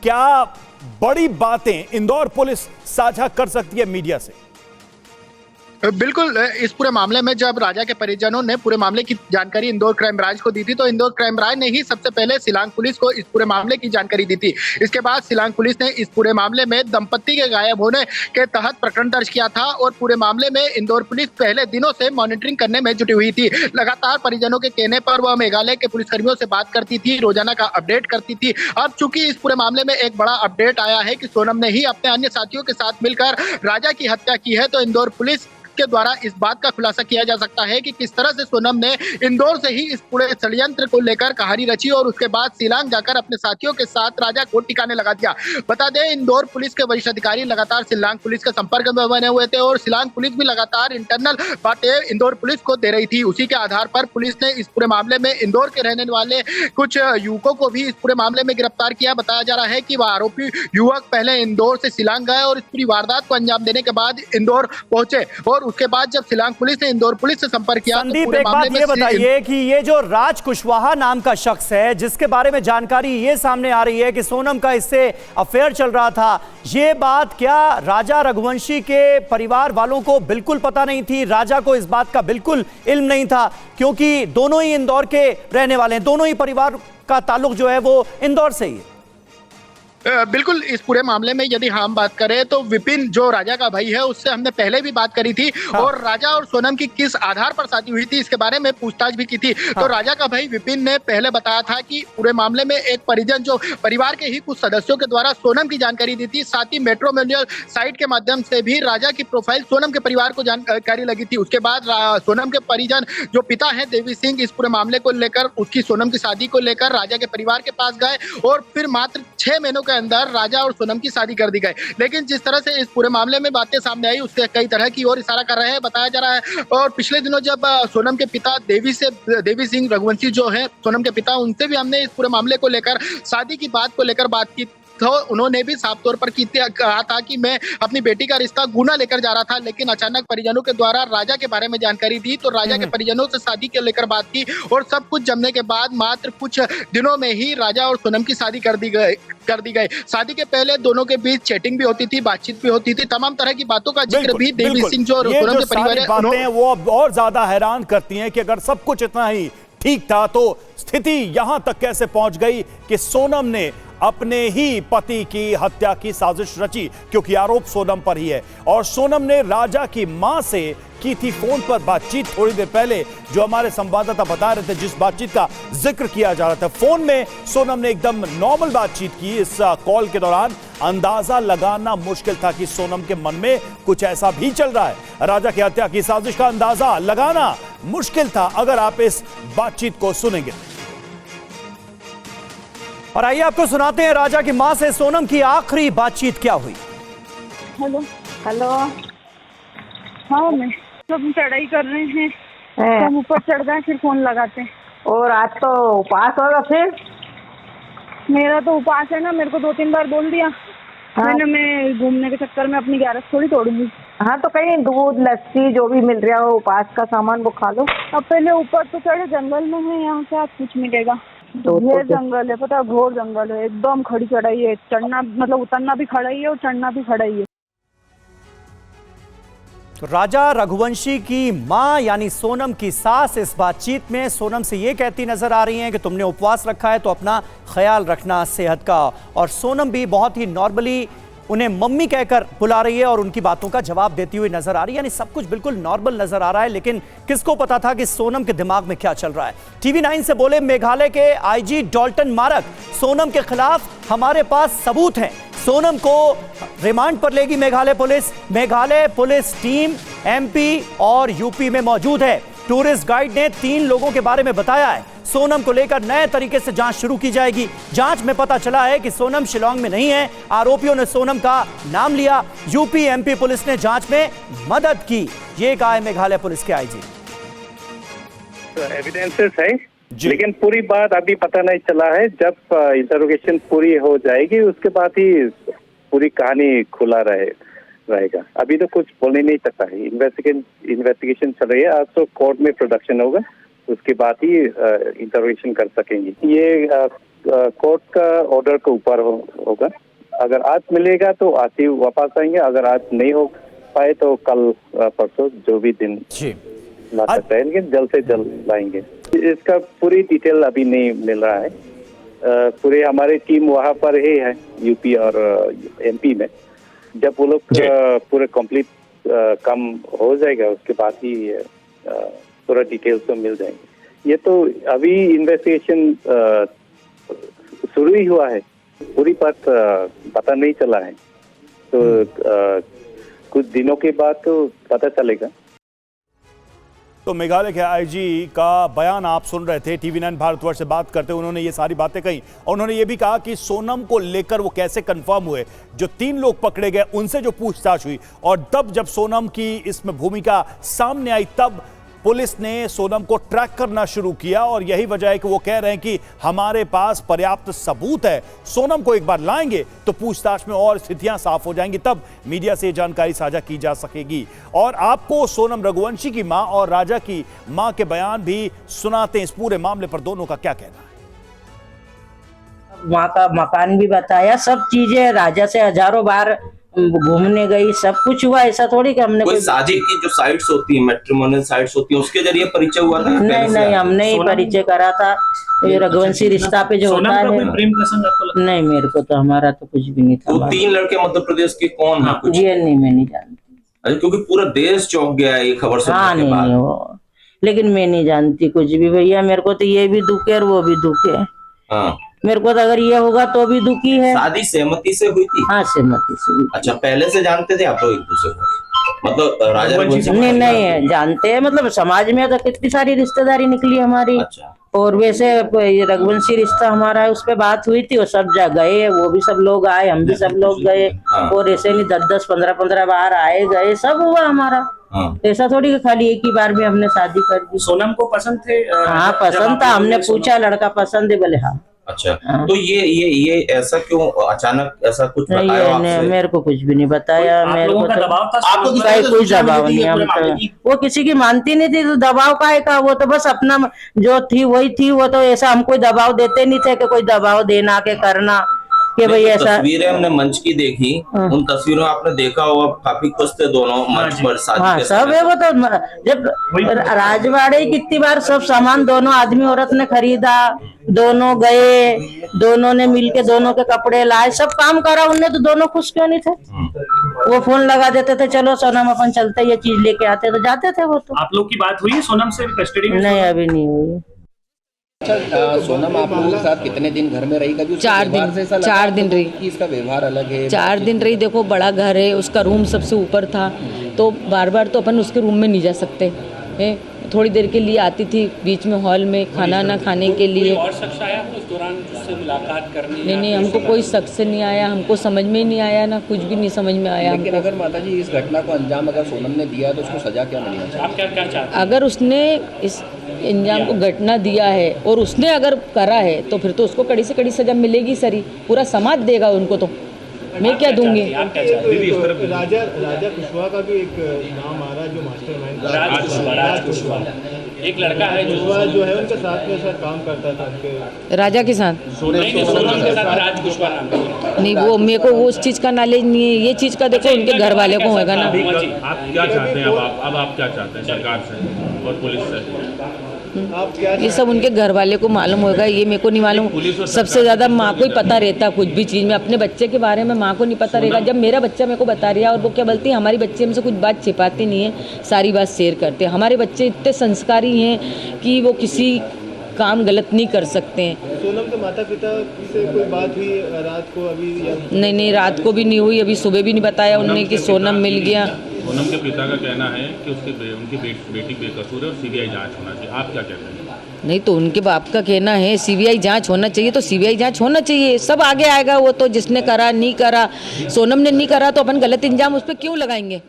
क्या बड़ी बातें इंदौर पुलिस साझा कर सकती है मीडिया से? बिल्कुल, इस पूरे मामले में जब राजा के परिजनों ने पूरे मामले की जानकारी इंदौर क्राइम ब्रांच को दी थी, तो इंदौर क्राइम ब्रांच ने ही सबसे पहले शिलांग पुलिस को इस पूरे मामले की जानकारी दी थी। इसके बाद शिलांग पुलिस ने इस पूरे मामले में दंपत्ति के गायब होने के तहत प्रकरण दर्ज किया था और पूरे मामले में इंदौर पुलिस पहले दिनों से मॉनिटरिंग करने में जुटी हुई थी। लगातार परिजनों के कहने पर वह मेघालय के पुलिसकर्मियों से बात करती थी, रोजाना का अपडेट करती थी। अब चूंकि इस पूरे मामले में एक बड़ा अपडेट आया है कि सोनम ने ही अपने अन्य साथियों के साथ मिलकर राजा की हत्या की है, तो इंदौर पुलिस के द्वारा इस बात का खुलासा किया जा सकता है कि किस तरह से सोनम ने इंदौर से ही इस पूरे षड्यंत्र को लेकर कहानी रची और उसके बाद शिलांग जाकर अपने साथियों के साथ राजा को ठिकाने लगा दिया। बता दें, इंदौर पुलिस के वरिष्ठ अधिकारी लगातार शिलांग पुलिस के संपर्क में बने हुए थे और शिलांग पुलिस भी लगातार इंटरनल बातें इंदौर पुलिस को दे रही थी। उसी के आधार पर पुलिस ने इस पूरे मामले में इंदौर के रहने वाले कुछ युवकों को भी इस पूरे मामले में गिरफ्तार किया। बताया जा रहा है कि वह आरोपी युवक पहले इंदौर से शिलांग गए और इस पूरी वारदात को अंजाम देने के बाद इंदौर पहुंचे और उसके बाद जब शिलांग पुलिस ने इंदौर पुलिस से संपर्क किया। संदीप, एक बात ये बताइए कि ये जो राज कुशवाहा नाम का शख्स है जिसके बारे में जानकारी ये सामने आ रही है कि सोनम का इससे अफेयर चल रहा था, ये बात क्या राजा रघुवंशी के परिवार वालों को बिल्कुल पता नहीं थी? राजा को इस बात का बिल्कुल इल्म नहीं था, क्योंकि दोनों ही इंदौर के रहने वाले हैं, दोनों ही परिवार का ताल्लुक जो है वो इंदौर से ही है। बिल्कुल, इस पूरे मामले में यदि हम बात करें तो विपिन जो राजा का भाई है उससे हमने पहले भी बात करी थी। हाँ। और राजा और सोनम की किस आधार पर शादी हुई थी इसके बारे में पूछताछ भी की थी। हाँ। तो राजा का भाई विपिन ने पहले बताया था कि पूरे मामले में एक परिजन जो परिवार के ही कुछ सदस्यों के द्वारा सोनम की जानकारी दी थी, साथ ही मेट्रोमोनियल साइट के माध्यम से भी राजा की प्रोफाइल सोनम के परिवार को जानकारी लगी थी। उसके बाद सोनम के परिजन जो पिता है देवी सिंह, इस पूरे मामले को लेकर उसकी सोनम की शादी को लेकर राजा के परिवार के पास गए और फिर मात्र 6 महीनों अंदर राजा और सोनम की शादी कर दी गई। लेकिन जिस तरह से इस पूरे मामले में बातें सामने आई उससे कई तरह की और इशारा कर रहे हैं, बताया जा रहा है। और पिछले दिनों जब सोनम के पिता देवी सिंह रघुवंशी जो है सोनम के पिता, उनसे भी हमने इस पूरे मामले को लेकर शादी की बात को लेकर बात की, तो उन्होंने भी साफ तौर पर कहा था कि मैं अपनी बेटी का रिश्ता गुना लेकर जा रहा था, लेकिन अचानक परिजनों के द्वारा राजा के बारे में जानकारी दी तो राजा के परिजनों से शादी के लेकर बात की और सब कुछ जमने के बाद मात्र कुछ दिनों में ही राजा और सोनम की शादी कर दी गई। शादी के पहले दोनों के बीच चैटिंग भी होती थी, बातचीत भी होती थी, तमाम तरह की बातों का जिक्र भी देवी सिंह जो सोनम के परिवार है वो और ज्यादा हैरान करती हैं कि अगर सब कुछ इतना ही ठीक था तो स्थिति यहां तक कैसे पहुंच गई कि सोनम ने अपने ही पति की हत्या की साजिश रची, क्योंकि आरोप सोनम पर ही है। और सोनम ने राजा की मां से की थी फोन पर बातचीत थोड़ी देर पहले, जो हमारे संवाददाता बता रहे थे, जिस बातचीत का जिक्र किया जा रहा था। फोन में सोनम ने एकदम नॉर्मल बातचीत की। इस कॉल के दौरान अंदाजा लगाना मुश्किल था कि सोनम के मन में कुछ ऐसा भी चल रहा है। राजा की हत्या की साजिश का अंदाजा लगाना मुश्किल था अगर आप इस बातचीत को सुनेंगे। और आइए आपको सुनाते हैं राजा की मां से सोनम की आखिरी बातचीत क्या हुई। हेलो हेलो, हाँ मैं सब चढ़ाई कर रहे हैं, सब ऊपर चढ़ गए फिर फोन लगाते हैं। और आज तो उपवास होगा फिर? मेरा तो उपवास है ना, मेरे को 2-3 बार बोल दिया। हाँ। मैं घूमने के चक्कर में अपनी ग्यारस थोड़ी तोड़ूंगी। हाँ तो कहीं दूध लस्सी जो भी मिल रहा हो उपवास का सामान वो खा लो। अब पहले ऊपर तो चढ़े, जंगल में है, यहाँ से आज कुछ मिलेगा। घोर जंगल है, पता है, घोर जंगल है, एकदम खड़ी चढ़ाई है, चढ़ना मतलब उतरना भी खड़ा ही है और चढ़ना भी खड़ा ही है। राजा रघुवंशी की मां यानी सोनम की सास इस बातचीत में सोनम से ये कहती नजर आ रही हैं कि तुमने उपवास रखा है तो अपना ख्याल रखना सेहत का। और सोनम भी बहुत ही नॉर्मली उन्हें मम्मी कहकर बुला रही है और उनकी बातों का जवाब देती हुई नजर आ रही है। यानी सब कुछ बिल्कुल नॉर्मल नजर आ रहा है, लेकिन किसको पता था कि सोनम के दिमाग में क्या चल रहा है। TV9 से बोले मेघालय के IG डॉल्टन मारक, सोनम के खिलाफ हमारे पास सबूत हैं। सोनम को रिमांड पर लेगी Meghalaya police. Meghalaya police team MP और UP में मौजूद है। टूरिस्ट गाइड ने 3 लोगों के बारे में बताया है। सोनम को लेकर नए तरीके से जांच शुरू की जाएगी। जांच में पता चला है कि सोनम शिलांग में नहीं है। आरोपियों ने सोनम का नाम लिया। UP MP पुलिस ने जांच में मदद की, ये कहा है मेघालय पुलिस के IG। एविडेंसेस है, लेकिन पूरी बात अभी पता नहीं चला है। जब इंटरोगेशन पूरी हो जाएगी उसके बाद ही पूरी कहानी खुला रहेगा। अभी तो कुछ बोलने नहीं सकता है। इन्वेस्टिगेशन चल रही है। आज तो कोर्ट में प्रोडक्शन होगा, उसके बाद ही इंटरोगेशन कर सकेंगे। ये कोर्ट का ऑर्डर के ऊपर होगा। अगर आज मिलेगा तो आज ही वापस आएंगे, अगर आज नहीं हो पाए तो कल परसों जो भी दिन ला सकते हैं, जल्द से जल्द लाएंगे। इसका पूरी डिटेल अभी नहीं मिल रहा है। पूरे हमारी टीम वहाँ पर ही है यूपी और एमपी में। जब वो लोग पूरे कंप्लीट काम हो जाएगा उसके बाद ही पूरा डिटेल्स तो मिल जाएंगे। ये तो अभी इन्वेस्टिगेशन शुरू ही हुआ है, पूरी बात पता नहीं चला है, तो कुछ दिनों के बाद तो पता चलेगा। तो मेघालय के आईजी का बयान आप सुन रहे थे। TV9 भारतवर्ष से बात करते हुए उन्होंने ये सारी बातें कही और उन्होंने ये भी कहा कि सोनम को लेकर वो कैसे कंफर्म हुए। जो 3 लोग पकड़े गए उनसे जो पूछताछ हुई और तब जब सोनम की इसमें भूमिका सामने आई तब पुलिस ने सोनम को ट्रैक करना शुरू किया और यही वजह है कि वो कह रहे हैं कि हमारे पास पर्याप्त सबूत है, सोनम को एक बार लाएंगे तो पूछताछ में और स्थितियां साफ हो जाएंगी, तब मीडिया से जानकारी साझा की जा सकेगी। और आपको सोनम रघुवंशी की मां और राजा की मां के बयान भी सुनाते हैं। इस पूरे मामले पर दोनों का क्या कहना है? वहाँ का मकान भी बताया, सब चीजें, राजा से हजारों बार घूमने गई, सब कुछ हुआ। ऐसा थोड़ी कि हमने कोई साजिश की जो साइट्स होती है, मैट्रिमोनियल साइट्स होती है, उसके जरिए परिचय हुआ था? नहीं, हमने ही परिचय करा था। ये रघुवंशी रिश्ता पे जो होता है, प्रेम प्रसंग आपको? नहीं, मेरे को तो हमारा तो कुछ भी नहीं था। वो 3 लड़के मध्य प्रदेश के कौन है? कुछ ये नहीं, मैं नहीं जानती। अरे क्योंकि पूरा देश चौंक गया है ये खबर सुनने के बाद। नहीं वो, लेकिन मैं नहीं जानती कुछ भी भैया। मेरे को तो ये भी दुख है और वो भी दुख है। हाँ, मेरे को तो अगर ये होगा तो भी दुखी है। शादी सहमति से हुई थी? हाँ, सहमति से हुई। अच्छा, पहले से जानते थे आप लोग एक दूसरे को? मतलब राजा नहीं है, जानते हैं। मतलब समाज में तो कितनी सारी रिश्तेदारी निकली हमारी। अच्छा। और वैसे ये रघुवंशी रिश्ता हमारा है, उस पे बात हुई थी, वो सब गए, वो भी सब लोग आए, हम भी सब लोग गए। और ऐसे नहीं 10-10, 15-15 बार आए गए, सब हुआ हमारा। ऐसा थोड़ी कि खाली एक ही बार में हमने शादी कर दी। सोनम को पसंद थे? हाँ, पसंद था। हमने पूछा लड़का पसंद है, बोले हाँ। अच्छा, तो ये ऐसा क्यों अचानक ऐसा कुछ बताया आपसे? मेरे को कुछ भी नहीं बताया। मेरे को दबाव था? आपको कोई दबाव नहीं। हम तो वो किसी की मानती नहीं थी, तो दबाव काहे का? वो तो बस अपना जो थी वही थी। वो तो ऐसा हम कोई दबाव देते नहीं थे कि कोई दबाव देना के करना कि भाई ऐसा। तस्वीरें हमने मंच की देखी, उन तस्वीरों आपने देखा होगा, काफी खुश थे दोनों मंच पर शादी के सब है। वो तो जब राजवाड़े कितनी बार सब सामान दोनों आदमी औरत ने खरीदा, दोनों गए, दोनों ने मिलके दोनों के कपड़े लाए, सब काम करा उनने, तो दोनों खुश क्यों नहीं थे? वो फोन लगा देते थे, चलो सोनम अपन चलते, ये चीज लेके आते, तो जाते थे वो। तो आप लोग की बात हुई सोनम से कस्टडी में? नहीं, अभी नहीं हुई। सोनम आप लोगों के साथ कितने दिन घर में रही? कभी 4 दिन रही। कि इसका व्यवहार अलग है? 4 दिन रही। देखो, बड़ा घर है, उसका रूम सबसे ऊपर था, तो बार बार तो अपन उसके रूम में नहीं जा सकते हैं। थोड़ी देर के लिए आती थी बीच में हॉल में खाना ना खाने के लिए। और शख्स आया उस दौरान उससे मुलाकात करने? नहीं, हमको कोई शख्स से नहीं आया, हमको समझ में ही नहीं आया, ना कुछ भी नहीं समझ में आया। लेकिन अगर माता जी इस घटना को अंजाम अगर सोनम ने दिया तो उसको सजा क्या मिलनी चाहिए? आप क्या चाहते हैं? अगर उसने इस अंजाम को घटना दिया है और उसने अगर करा है तो फिर तो उसको कड़ी से कड़ी सजा मिलेगी सर ही। पूरा समाज देगा उनको, तो मैं क्या दूंगी? राजा कुशवाहा का भी एक नाम आ रहा है, जो मास्टरमाइंड राज कुशवाहा एक लड़का है जो है उनके साथ में सर काम करता था। उनके राजा के साथ सोनम के साथ राज कुशवाहा नाम नहीं, वो मेरे को वो उस चीज का नॉलेज नहीं है। ये चीज का देखो उनके घर वाले को होगा ना। आप क्या चाहते हैं? अब आप क्या चाहते हैं सरकार से और पुलिस से? ये सब उनके घर वाले को मालूम होगा, ये मेरे को नहीं मालूम। सबसे ज्यादा माँ को ही पता रहता कुछ भी चीज में। अपने बच्चे के बारे में माँ को नहीं पता रहेगा। जब मेरा बच्चा मेरे को बता रहा है, और वो क्या बोलती है, हमारी बच्चे हमसे कुछ बात छिपाती नहीं है, सारी बात शेयर करते हैं। हमारे बच्चे इतने संस्कारी हैं कि वो किसी काम गलत नहीं कर सकते हैं। सोनम के माता पिता से कोई बात हुई रात को? अभी नहीं, रात को भी नहीं हुई। अभी सुबह भी नहीं बताया उन्होंने कि सोनम मिल गया। सोनम के पिता का कहना है कि उनकी बेटी बेकसूर है और सीबीआई जांच होना चाहिए। आप क्या कहते हैं? नहीं, तो उनके बाप का कहना है सीबीआई जांच होना चाहिए, तो सीबीआई जांच होना चाहिए। सब आगे आएगा। वो तो जिसने करा नहीं करा, सोनम ने नहीं करा तो अपन गलत इल्जाम उस पर क्यों लगाएंगे?